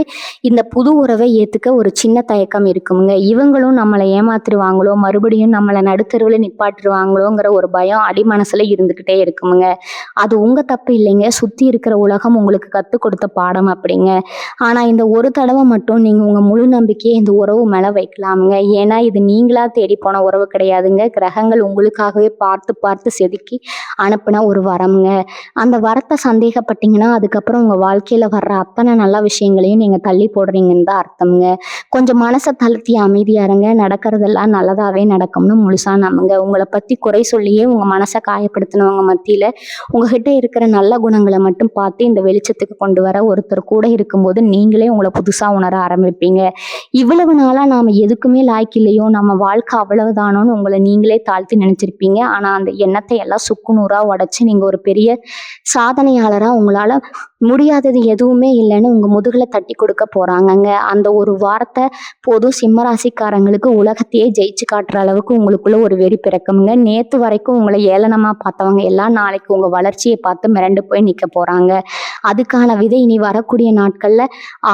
இந்த புது உறவை ஏத்துக்க ஒரு சின்ன தயக்கம் இருக்குங்க. இவங்களும் நம்மளை ஏமாத்திருவாங்களோ, மறுபடியும் நம்மளை நடுத்தருவில் நிப்பாட்டிருவாங்களோங்கிற ஒரு பயம் அடி மனசுல இருந்துகிட்டே இருக்குமுங்க. அது உங்க தப்பு இல்லைங்க. சுத்தி இருக்கிற உலகம் உங்களுக்கு கத்துக் கொடுத்த பாடம் அப்படிங்க. ஆனா இந்த ஒரு தடவை மட்டும் நீங்க உங்க முழு நம்பிக்கையை இந்த உறவு மேல வைக்கலாமுங்க. ஏன்னா இது நீங்களா தேடி போன உறவு கிடையாதுங்க. கிரகங்கள் உங்களுக்காகவே பார்த்து பார்த்து செதுக்கி அனுப்புன ஒரு வரம்ங்க. அந்த வரத்தை சந்தேகப்பட்டீங்கன்னா அதுக்கப்புறம் உங்க வாழ்க்கையில வர்ற அத்தனை நல்ல விஷயங்களையும் நீங்க தள்ளி போடுறீங்கன்னு தான் அர்த்தம்ங்க. கொஞ்சம் மனசை தளர்த்தி அமைதியா இருங்க. நடக்கிறதெல்லாம் நல்லதாவே நடக்கும்னு முழுசா நம்புங்க. உங்களை பத்தி குறை சொல்லியே உங்க மனசை காயப்படுத்தினவங்க மத்தியில உங்ககிட்ட இருக்கிற நல்ல குணங்களை மட்டும் பார்த்து இந்த வெளிச்சத்துக்கு கொண்டு வர ஒருத்தர் கூட இருக்கும்போது நீங்களே உங்களை புதுசா உணர ஆரம்பிப்பீங்க. இவ்வளவு நாளா நாம எதுக்குமே லாய்க்கு இல்லையோ, நம்ம வாழ்க்கை அவ்வளவுதானோன்னு உங்களை நீங்களே தாழ்த்தி நினைச்சிருப்பீங்க. ஆனா அந்த எண்ணத்தை எல்லாம் சுக்குநூறா உடைச்சு நீங்க ஒரு பெரிய சாதனையாளரா உங்களால முடியாதது எதுவுமே இல்லைன்னு உங்க முதுகுல தட்டி கொடுக்க போறாங்கங்க. அந்த ஒரு வார்த்தை போதும் சிம்மராசிக்காரங்களுக்கு உலகத்தையே ஜெயிச்சு காட்டுற அளவுக்கு உங்களுக்குள்ள ஒரு வெறி பிறக்குங்க. நேத்து வரைக்கும் உங்களை ஏளனமா பார்த்தவங்க எல்லாம் நாளைக்கு உங்க வளர்ச்சியை பார்த்து மிரண்டு போய் நிக்க போறாங்க. அதுக்கான விதை இனி வரக்கூடிய நாட்கள்ல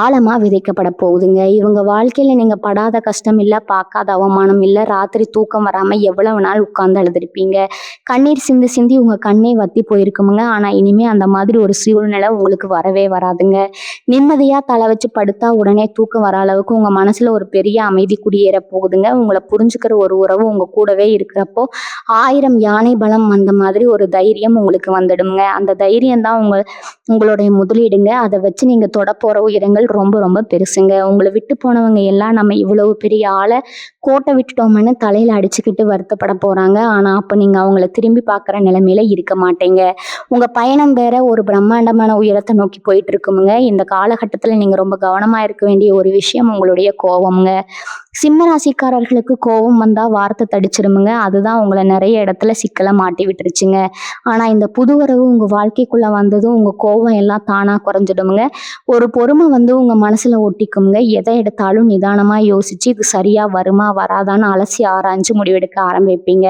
ஆழமா விதைக்கப்பட போகுதுங்க. இவங்க வாழ்க்கையில நீங்க படாத கஷ்டம் இல்ல, பார்க்காத அவமானம் இல்ல, ராத்திரி தூக்கம் வராம எவ்வளவு நாள் உட்கார்ந்து அழுதுருப்பீங்க. கண்ணீர் சிந்தி சிந்தி உங்க கண்ணே வத்தி போயிருக்குமுங்க. ஆனா இனிமே அந்த மாதிரி ஒரு சூழ்நிலை உங்களுக்கு வரவே வராதுங்க. நிம்மதியா தலை வச்சு படுத்தா உடனே தூக்கம் வர அளவுக்கு உங்க மனசுல ஒரு பெரிய அமைதி குடியேற போகுதுங்க. உங்களை புரிஞ்சுக்கிற ஒரு உறவு உங்க கூடவே இருக்கிறப்போ 1000 யானை பலம் வந்த மாதிரி ஒரு தைரியம் உங்களுக்கு வந்துடுங்க. அந்த தைரியம் தான் உங்களுடைய முதலீடுங்க. அதை வச்சு நீங்க தொட போற உயரங்கள் ரொம்ப ரொம்ப பெருசுங்க. உங்களை விட்டு போனவங்க எல்லாம் நம்ம இவ்வளவு பெரிய ஆளை கோட்டை விட்டுட்டோம்னு தலையில அடிச்சுக்கிட்டு வருத்தப்பட போறாங்க. ஆனா அப்ப நீங்க அவங்கள திரும்பி பார்க்குற நிலைமையில இருக்க மாட்டீங்க. உங்க பயணம் வேற ஒரு பிரம்மாண்டமான உயரத்தை நோக்கி போயிட்டு இருக்குமுங்க. இந்த காலகட்டத்துல நீங்க ரொம்ப கவனமா இருக்க வேண்டிய ஒரு விஷயம் உங்களுடைய கோபம்ங்க. சிம்ம ராசிக்காரர்களுக்கு கோபம் வந்தா வார்த்தை தடிச்சிருமுங்க. அதுதான் உங்களை நிறைய இடத்துல சிக்கலை மாட்டி விட்டுருச்சுங்க. ஆனா இந்த புது உறவு உங்க வாழ்க்கைக்குள்ள வந்ததும் உங்க கோபம் எல்லாம் தானா குறைஞ்சிடுமுங்க. ஒரு பொறுமை உங்க மனசுல ஒட்டிக்குமுங்க. எதை எடுத்தாலும் நிதானமா யோசிச்சு இது சரியா வருமா வராதான்னு அலசி ஆராய்ஞ்சு முடிவெடுக்க ஆரம்பிப்பீங்க.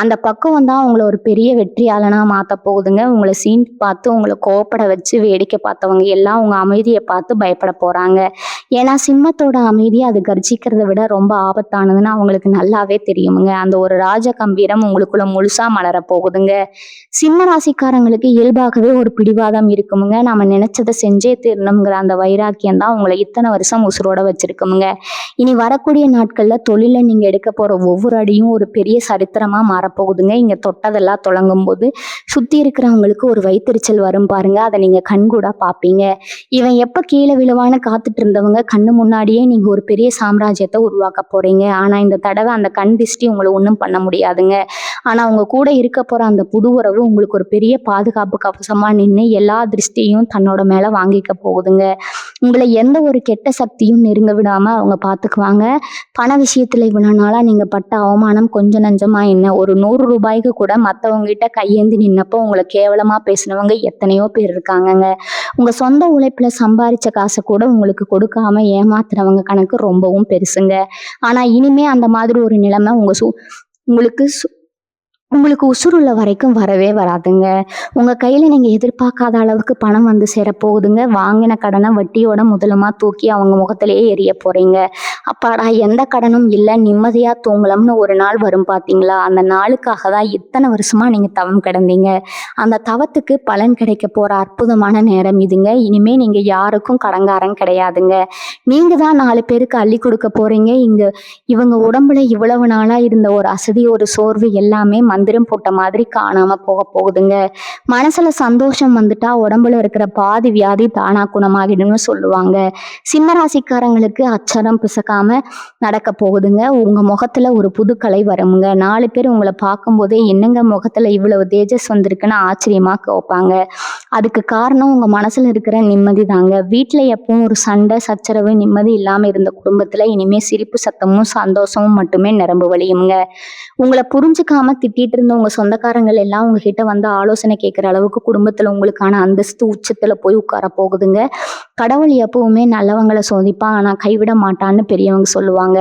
அந்த பக்குவம் தான் உங்களை ஒரு பெரிய வெற்றியாளனா மாத்த போகுதுங்க. உங்களை சீண்டி பார்த்து உங்களை கோவப்பட வச்சு வேடிக்கை பார்த்தவங்க எல்லாம் உங்க அமைதியை பார்த்து பயப்பட போறாங்க. ஏன்னா சிம்மத்தோட அமைதி அது கர்ஜிக்கிறத விட ரொம்ப ஆபத்தானதுன்னு அவங்களுக்கு நல்லாவே தெரியுமுங்க. அந்த ஒரு ராஜ கம்பீரம் உங்களுக்குள்ள முழுசா மலர போகுதுங்க. சிம்ம ராசிக்காரங்களுக்கு இயல்பாகவே ஒரு பிடிவாதம் இருக்குமுங்க. நாம நினைச்சதை செஞ்சே தீரணுங்கிற அந்த வைராக்கியம் தான் உங்களை இத்தனை வருஷம் உசுரோட வச்சிருக்குமுங்க. இனி வரக்கூடிய நாட்கள்ல தொழில நீங்க எடுக்க போற ஒவ்வொரு அடியும் ஒரு பெரிய சரித்திரமா மாறப்போகுதுங்க. இங்க தொட்டதெல்லாம் தொடங்கும் போது சுத்தி இருக்கிறவங்களுக்கு ஒரு வயிற்றுச்சல் வரும் பாருங்க. அதை நீங்க கண்கூடா பாப்பீங்க. இவன் எப்ப கீழே விழுவான்னு காத்துட்டு இருந்தவங்க கண்ணு முன்னாடியே நீங்க ஒரு பெரிய சாம்ராஜ்யத்தை உருவாக்க போறீங்க. ஆனா இந்த தடவை அந்த கண் திஷ்டி உங்களை ஒன்றும் பண்ண முடியாதுங்க. ஆனா உங்க கூட இருக்க போற அந்த புது உறவு உங்களுக்கு ஒரு பெரிய பாதுகாப்பு கவசமா நின்று எல்லா திருஷ்டியும் தன்னோட மேல வாங்கிக்க போகுதுங்க. உங்களை எந்த ஒரு கெட்ட சக்தியும் நெருங்க விடாம அவங்க பாத்துக்குவாங்க. பண விஷயத்துல இவ்வளவு நாளா நீங்க பட்ட அவமானம் கொஞ்சம் நஞ்சமா என்ன, ஒரு 100 ரூபாய்க்கு கூட மத்தவங்க கிட்ட கையேந்தி நின்னப்போ உங்களை கேவலமா பேசினவங்க எத்தனையோ பேர் இருக்காங்கங்க. உங்க சொந்த உழைப்புல சம்பாரிச்ச காசை கூட உங்களுக்கு கொடுக்காம ஏமாத்துறவங்க கணக்கு ரொம்பவும் பெருசுங்க. ஆனா இனிமே அந்த மாதிரி ஒரு நிலைமை உங்களுக்கு உங்களுக்கு உசுருள்ள வரைக்கும் வரவே வராதுங்க. உங்க கையில நீங்க எதிர்பார்க்காத அளவுக்கு பணம் வந்து சேரப்போகுதுங்க. வாங்கின கடன வட்டியோட முதலுமா தூக்கி அவங்க முகத்திலேயே எறிய போறீங்க. அப்பாடா! எந்த கடனும் இல்ல, நிம்மதியா தூங்கலாம்னு ஒரு நாள் வரும் பார்த்தீங்களா? அந்த நாளுக்காக தான் இத்தன வருஷமா நீங்க தவம் கிடந்தீங்க. அந்த தவத்துக்கு பலன் கிடைக்க போற அற்புதமான நேரம் இதுங்க. இனிமே நீங்க யாருக்கும் கடன்காரன் கிடையாதுங்க. நீங்க தான் 4 பேருக்கு அள்ளி கொடுக்க போறீங்க. இவங்க உடம்புல இவ்வளவு நாளா இருந்த ஒரு அசதி, ஒரு சோர்வு எல்லாமே மந்திரம் போட்ட மாதிரி காணாம போக போகுதுங்க. மனசுல சந்தோஷம் வந்துட்டா உடம்புல இருக்கிற பாதி வியாதி தானா குணமாகிடும்னு சொல்லுவாங்க. சிம்ம ராசிக்காரங்களுக்கு அச்சரம் பிசக்காம நடக்க போகுதுங்க. உங்க முகத்துல ஒரு புது கலை வருங்க. 4 பேர் உங்களை பார்க்கும்போதே என்னங்க முகத்துல இவ்வளவு தேஜஸ் வந்திருக்குன்னு ஆச்சரியமா கேட்பாங்க. அதுக்கு காரணம் உங்க மனசுல இருக்கிற நிம்மதி தாங்க. வீட்டுல எப்பவும் ஒரு சண்டை சச்சரவு நிம்மதி இல்லாம இருந்த குடும்பத்துல இனிமே சிரிப்பு சத்தமும் சந்தோஷமும் மட்டுமே நிரம்பு வழியுங்க. உங்களை புரிஞ்சுக்காம திட்டிட்டு இருந்த உங்க சொந்தக்காரங்கள் எல்லாம் உங்ககிட்ட வந்து ஆலோசனை கேட்கிற அளவுக்கு குடும்பத்துல உங்களுக்கான அந்தஸ்து உச்சத்துல போய் உட்கார போகுதுங்க. கடவுள் எப்பவுமே நல்லவங்களை சோதிப்பான், ஆனா கைவிட மாட்டான்னு பெரியவங்க சொல்லுவாங்க.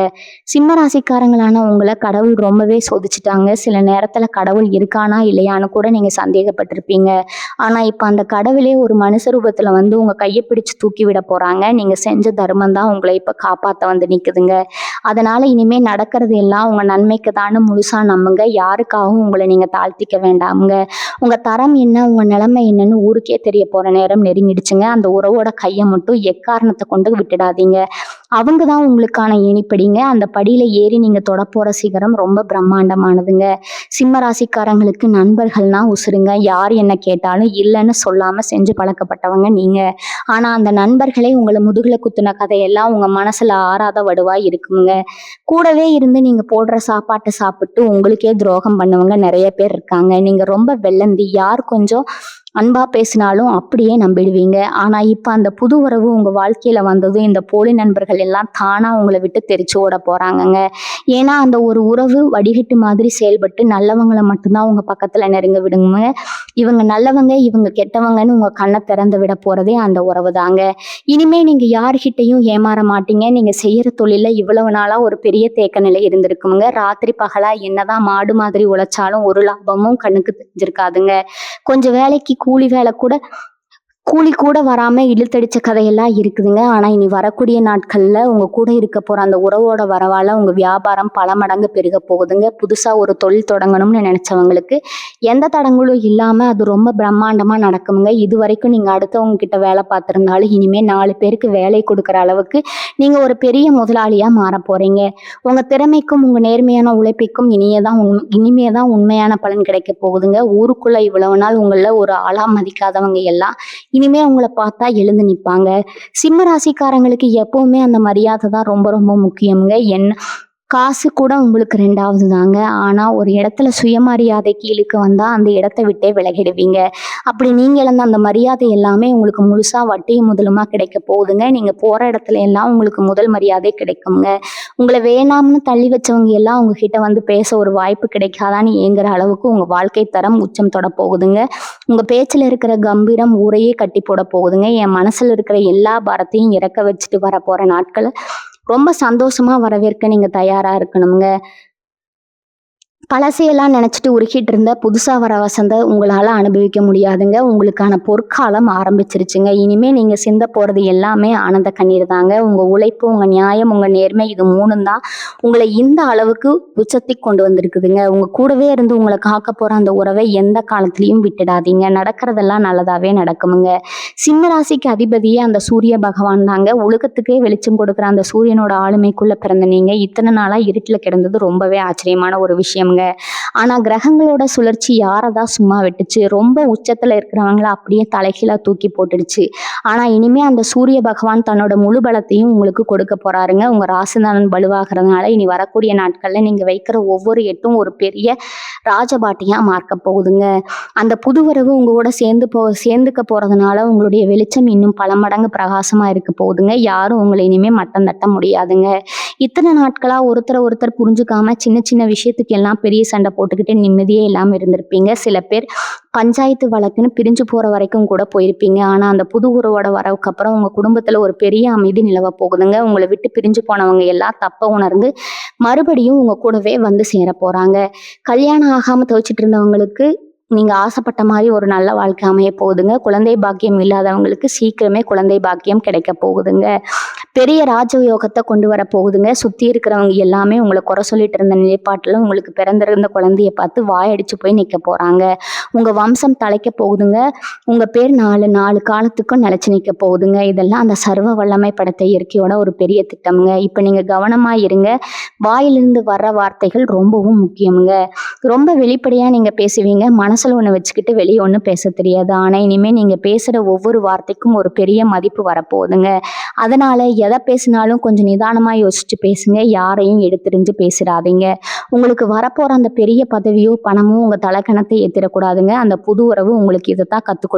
சிம்ம ராசிக்காரங்களான உங்களை கடவுள் ரொம்பவே சோதிச்சுட்டாங்க. சில நேரத்துல கடவுள் இருக்கானா இல்லையான்னு கூட நீங்க சந்தேகப்பட்டிருப்பீங்க. ஆனா இப்ப அந்த கடவுளே ஒரு மனுஷ ரூபத்துல வந்து உங்க கையை பிடிச்சு தூக்கி விட போறாங்க. நீங்க செஞ்ச தர்மம் தான் உங்களை இப்ப காப்பாத்த வந்து நிக்குதுங்க. அதனால இனிமே நடக்கிறது எல்லாம் உங்க நன்மைக்கு தான்னு முழுசா நம்புங்க. யாருக்காகவும் உங்களை நீங்க தாழ்த்திக்க வேண்டாமுங்க. உங்க தரம் என்ன, உங்க நிலைமை என்னன்னு ஊருக்கே தெரிய போற நேரம் நெருங்கிடுச்சுங்க. அந்த உறவோட கையை மட்டும் எக்காரணத்தை கொண்டு விட்டுடாதீங்க. அவங்க தான் உங்களுக்கான இனிப்படிங்க. அந்த படியில ஏறி நீங்க தொட போற சிகரம் ரொம்ப பிரம்மாண்டமானதுங்க. சிம்ம ராசிக்காரங்களுக்கு நண்பர்கள்னா உசுருங்க. யார் என்ன கேட்டாலும் இல்லைன்னு சொல்லாம செஞ்சு பழக்கப்பட்டவங்க நீங்க. ஆனா அந்த நண்பர்களே உங்களை முதுகுல குத்துன கதையெல்லாம் உங்க மனசுல ஆறாத வடுவா இருக்குங்க. கூடவே இருந்து நீங்க போடுற சாப்பாட்டை சாப்பிட்டு உங்களுக்கே துரோகம் பண்ணவங்க நிறைய பேர் இருக்காங்க. நீங்க ரொம்ப வெள்ளந்தி. யார் கொஞ்சம் அன்பா பேசினாலும் அப்படியே நம்பிடுவீங்க. ஆனா இப்ப அந்த புது உறவு உங்க வாழ்க்கையில வந்ததும் இந்த போலி நண்பர்கள் எல்லாம் தானா உங்களை விட்டு தெரிச்சு ஓட போறாங்கங்க. ஏன்னா அந்த ஒரு உறவு வடிகட்டு மாதிரி செயல்பட்டு நல்லவங்களை மட்டும்தான் உங்க பக்கத்துல நெருங்க விடுங்க. இவங்க நல்லவங்க இவங்க கெட்டவங்கன்னு உங்க கண்ணை திறந்து விட போறதே அந்த உறவு தாங்க. இனிமே நீங்க யாருகிட்டையும் ஏமாற மாட்டீங்க. நீங்க செய்யற தொழில இவ்வளவு நாளா ஒரு பெரிய தேக்க நிலை இருந்திருக்குங்க. ராத்திரி பகலா என்னதான் மாடு மாதிரி உழைச்சாலும் ஒரு லாபமும் கண்ணுக்கு தெரிஞ்சிருக்காதுங்க. கொஞ்சம் வேலைக்கு கூலி கூட வராம இழுத்தடிச்ச கதையெல்லாம் இருக்குதுங்க. ஆனா இனி வரக்கூடிய நாட்கள்ல உங்க கூட இருக்க போற அந்த உறவோட வரவால உங்க வியாபாரம் பல மடங்கு பெருக போகுதுங்க. புதுசா ஒரு தொழில் தொடங்கணும்னு நினைச்சவங்களுக்கு எந்த தடங்களும் இல்லாம அது ரொம்ப பிரம்மாண்டமா நடக்குங்க. இது வரைக்கும் நீங்க அடுத்தவங்க கிட்ட வேலை பார்த்திருந்தாலும் இனிமே 4 பேருக்கு வேலை கொடுக்குற அளவுக்கு நீங்க ஒரு பெரிய முதலாளியா மாற போறீங்க. உங்க திறமைக்கும் உங்க நேர்மையான உழைப்பிற்கும் இனிமேதான் உண்மையான பலன் கிடைக்க போகுதுங்க. ஊருக்குள்ள இவ்வளவு நாள் உங்கள ஒரு ஆளா மதிக்காதவங்க எல்லாம் இனிமே உங்களை பார்த்தா எழுந்து நிற்பாங்க. சிம்ம ராசிக்காரங்களுக்கு எப்பவுமே அந்த மரியாதை தான் ரொம்ப ரொம்ப முக்கியம்ங்க. காசு கூட உங்களுக்கு 2வது தாங்க. ஆனா ஒரு இடத்துல சுயமரியாதை கீழுக்கு வந்தா அந்த இடத்த விட்டே விலகிடுவீங்க. அப்படி நீங்க இழந்த அந்த மரியாதை எல்லாமே உங்களுக்கு முழுசா வட்டியும் முதலுமா கிடைக்க போகுதுங்க. நீங்க போற இடத்துல எல்லாம் உங்களுக்கு முதல் மரியாதை கிடைக்குங்க. உங்களை வேணாம்னு தள்ளி வச்சவங்க எல்லாம் உங்ககிட்ட வந்து பேச ஒரு வாய்ப்பு கிடைக்காதான்னு ஏங்குற அளவுக்கு உங்க வாழ்க்கை தரம் உச்சம் தொட போகுதுங்க. உங்க பேச்சுல இருக்கிற கம்பீரம் ஊரையே கட்டி போட போகுதுங்க. என் மனசுல இருக்கிற எல்லா பாரத்தையும் இறக்க வச்சுட்டு வர போற நாட்களை ரொம்ப சந்தோஷமா வரவேற்க நீங்க தயாரா இருக்கணுங்க. பழசையெல்லாம் நினைச்சிட்டு உருகிட்டு இருந்த புதுசா வர வசந்த உங்களால அனுபவிக்க முடியாதுங்க. உங்களுக்கான பொற்காலம் ஆரம்பிச்சிருச்சுங்க. இனிமே நீங்க சிந்த போறது எல்லாமே ஆனந்த கண்ணீர் தாங்க. உங்க உழைப்பு, உங்க நியாயம், உங்க நேர்மை இது 3ம் தான் உங்களை இந்த அளவுக்கு உச்சத்தை கொண்டு வந்திருக்குதுங்க. உங்க கூடவே இருந்து உங்களை காக்க போற அந்த உறவை எந்த காலத்திலையும் விட்டுடாதீங்க. நடக்கிறதெல்லாம் நல்லதாவே நடக்குமுங்க. சிம்ம ராசிக்கு அதிபதியே அந்த சூரிய பகவான் தாங்க. உலகத்துக்கே வெளிச்சம் கொடுக்குற அந்த சூரியனோட ஆளுமைக்குள்ள பிறந்த நீங்க இத்தனை நாளா இருட்டுல கிடந்தது ரொம்பவே ஆச்சரியமான ஒரு விஷயம். ஆனா கிரகங்களோட சுழற்சி யாரதான் சும்மா விட்டுச்சு. ரொம்ப உச்சத்துல இருக்கிறவங்கள அப்படியே தலைகீழா தூக்கி போட்டுடுச்சு. ஆனா இனிமே அந்த சூரிய பகவான் தன்னோட முழு பலத்தையும் உங்களுக்கு கொடுக்க போறாருங்க. உங்க ராசிநாதன் வலுவாகிறதுனால இனி வரக்கூடிய நாட்கள்ல நீங்க வைக்கிற ஒவ்வொரு எட்டும் ஒரு பெரிய ராஜபாட்டியா மார்க்க போகுதுங்க. அந்த புது உறவு உங்க கூட சேர்ந்துக்க போறதுனால உங்களுடைய வெளிச்சம் இன்னும் பல மடங்கு பிரகாசமா இருக்க போகுதுங்க. யாரும் உங்களை இனிமே மட்டம் தட்ட முடியாதுங்க. இத்தனை நாட்களா ஒருத்தர் புரிஞ்சுக்காம சின்ன சின்ன விஷயத்துக்கு எல்லாம் பெரிய சண்டை போட்டுக்கிட்டு நிம்மதியே இல்லாம இருந்திருப்பீங்க. சில பேர் பஞ்சாயத்து வழக்குன்னு பிரிஞ்சு போற வரைக்கும் கூட போயிருப்பீங்க. ஆனா அந்த புது உறவோட வரவுக்கு அப்புறம் உங்க குடும்பத்துல ஒரு பெரிய அமைதி நிலவ போகுதுங்க. உங்களை விட்டு பிரிஞ்சு போனவங்க எல்லாம் தப்ப உணர்ந்து மறுபடியும் உங்க கூடவே வந்து சேர போறாங்க. கல்யாணம் ஆகாம தவிச்சிட்டு இருந்தவங்களுக்கு நீங்க ஆசைப்பட்ட மாதிரி ஒரு நல்ல வாழ்க்கை அமைய போகுதுங்க. குழந்தை பாக்கியம் இல்லாதவங்களுக்கு சீக்கிரமே குழந்தை பாக்கியம் கிடைக்க போகுதுங்க. பெரிய ராஜயோகத்தை கொண்டு வர போகுதுங்க. சுத்தி இருக்கிறவங்க எல்லாமே உங்களை குறை சொல்லிட்டு இருந்த நிலைப்பாட்டுல உங்களுக்கு பிறந்திருந்த குழந்தைய பார்த்து வாயடிச்சு போய் நிக்க போறாங்க. உங்க வம்சம் தலைக்க போகுதுங்க. உங்க பேர் 4 காலத்துக்கும் நிலைச்சு நிக்க போகுதுங்க. இதெல்லாம் அந்த சர்வ வல்லமை படைத்த இயற்கையோட ஒரு பெரிய திட்டம்ங்க. இப்ப நீங்க கவனமா இருங்க. வாயிலிருந்து வர்ற வார்த்தைகள் ரொம்பவும் முக்கியம்ங்க. ரொம்ப வெளிப்படையா நீங்க பேசுவீங்க. மனசுல ஒண்ணு வச்சுக்கிட்டு வெளியே ஒன்றும் பேச தெரியாது. ஆனா இனிமே நீங்க பேசுற ஒவ்வொரு வார்த்தைக்கும் ஒரு பெரிய மதிப்பு வரப்போகுதுங்க. அதனால எதை பேசினாலும் கொஞ்சம் நிதானமா யோசிச்சு பேசுங்க. யாரையும் எடுத்தெறிஞ்சு பேசிடாதீங்க. உங்களுக்கு வரப்போற அந்த பெரிய பதவியோ பணமோ உங்க தலைக்கணத்தை ஏத்திடக்கூடாதுங்க. அந்த புது உறவு உங்களுக்கு இதைத்தான் கத்துக்